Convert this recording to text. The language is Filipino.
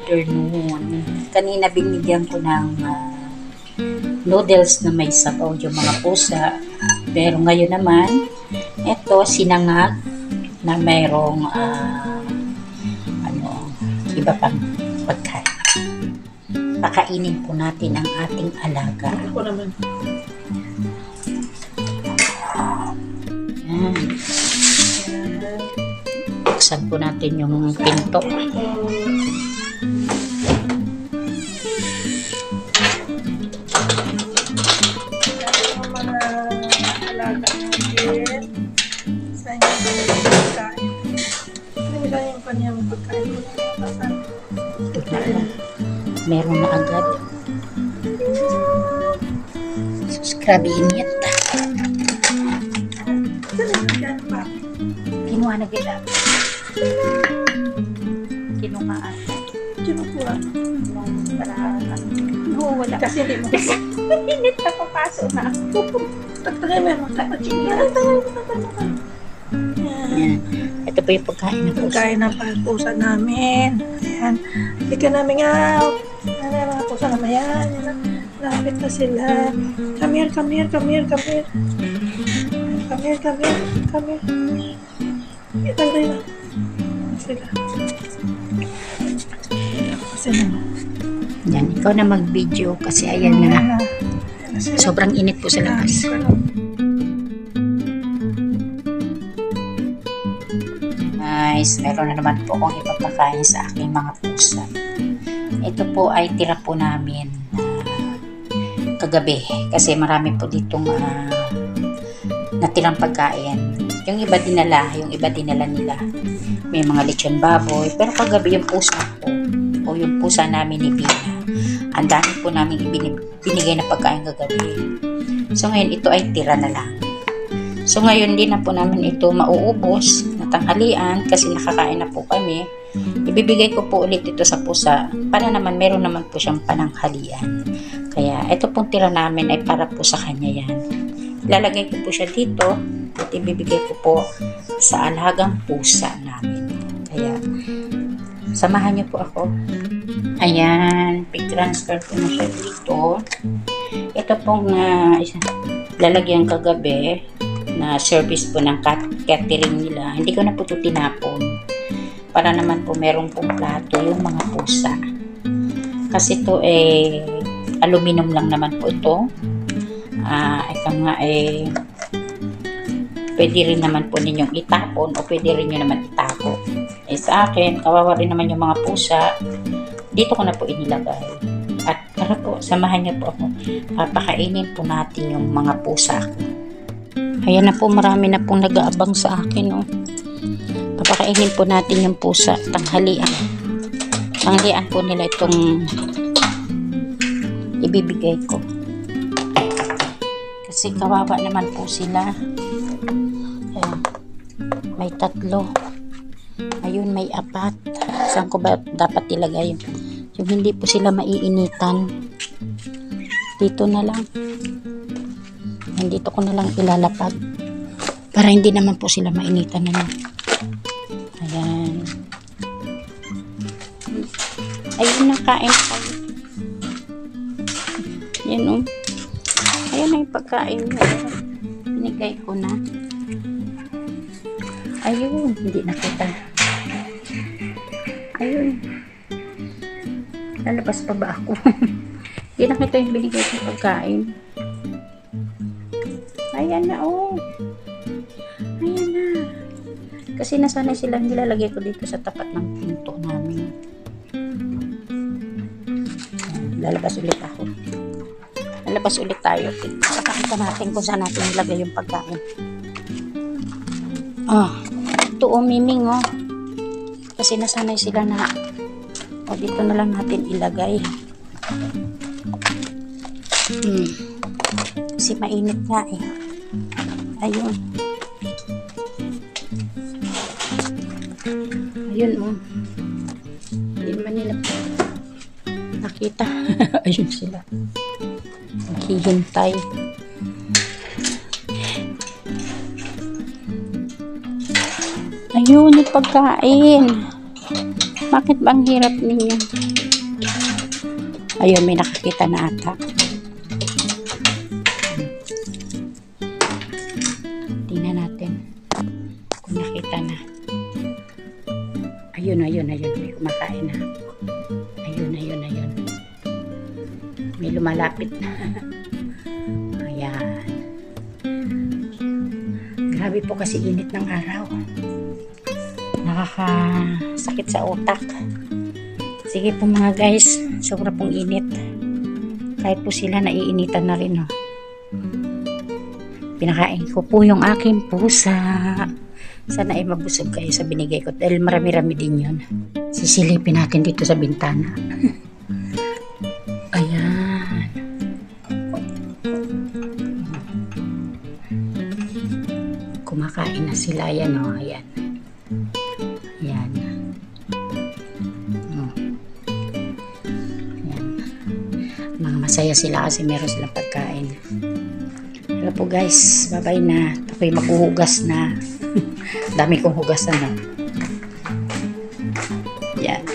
afternoon. Kanina binigyan ko ng noodles na may sabaw yung mga pusa. Pero ngayon naman, ito sinangag na mayroong iba pang pagkain. Pakainin po natin ang ating alaga. Ako naman. Yan. Buksan po natin yung pinto. Meron na agad. Sus, grabe init. Kinuha na gila. Kinuha ata. Kinuha. No, wala. Kasi hindi mo kasi. Init na papasok na ako. Tagtagay mo yung Yan. Ito po yung pagkain na pusa. pagkain ng pusa namin. Ayan. Hindi ka namin out. Ano yung mga pusa naman yan. Lapit na sila. Come here, come here, come here, come here. Come here, come here, come here. Itagay na. Sila. Sila. Yan, ikaw na mag-video kasi ayan na. Sobrang init po sa labas. Guys, meron na naman po akong ipapakain sa aking mga pusa. Ito po ay tira po namin kagabi kasi marami po ditong natirang pagkain. Yung iba dinala nila. May mga lechon baboy, pero kagabi yung pusa ko o yung pusa namin ni Bina, ang dami po namin binigay na pagkain kagabi. So ngayon ito ay tira na lang. So ngayon din na po namin ito mauubos na tanghalian kasi nakakain na po kami. Ibibigay ko po ulit ito sa pusa para naman meron naman po siyang pananghalian. Kaya ito pong tira namin ay para po sa kanya yan. Ilalagay ko po siya dito at ibibigay ko po sa alagang pusa namin. Kaya samahan niyo po ako. Ayan, pig-transfer ko na siya dito. Ito pong lalagyan kagabi na service po ng catering nila. Hindi ko na po ito tinapon. Para naman po meron pong plato yung mga pusa. Kasi ito aluminum lang naman po ito. Ito nga pwede rin naman po ninyong itapon o pwede rin nyo naman itago. Sa akin, kawawa rin naman yung mga pusa. Dito ko na po inilagay. At tara po, samahan niyo po ako. Papakainin po natin yung mga pusa ko. Ayan na po, marami na pong nag-aabang sa akin. Oh. Papakainin po natin yung pusa. Tanghalian. Tanghalian po nila itong ibibigay ko. Kasi kawawa naman po sila. Ayan. May 3. Ayun, may 4. Saan ko ba dapat ilagay? Yung hindi po sila maiinitan. Dito na lang. Dito ko na lang ilalapag. Para hindi naman po sila mainitan na lang. Ayan. Ayun na, kain pa. Yan o. Ayan na yung pagkain mo. Binigay ko na. Ayun, hindi nakita. Ayun. Lalabas pa ba ako? Hindi nakita yung binigay kong pagkain. Ayan na, oh. Ayan na. Kasi nasanay silang nilalagay ko dito sa tapat ng pinto namin. Lalabas ulit ako. Lalabas ulit tayo. Pakakita natin kung saan natin nilagay yung pagkain. Ito miming, oh. Kasi nasanay sila na dito na lang natin ilagay. Kasi mainit nga eh. Ayun. Ayun, oh. Hindi naman nila nakita. Ayun sila. Naghihintay. Ayun, yung pagkain. Bakit bang hirap ninyo? Ayun, may nakakita na ata. Tingnan natin kung nakita na. Ayun. May kumakain na. Ayun. May lumalapit na. Ayan. Grabe po kasi init ng araw. Nakakasakit sa utak. Sige po mga guys, sobra pong init. Kahit po sila naiinitan na rin. Oh. Pinakain ko po yung aking pusa. Sana ay mabusog kayo sa binigay ko dahil marami-rami din yun. Sisilipin natin dito sa bintana. Ayan. Kumakain na sila. Ayan o. Ayan. Ayan. Ayan. Mga masaya sila kasi meron silang pagkain. Hello po guys. Bye-bye na. Ako'y maghuhugas na. Dami kong hugasan na. Yan.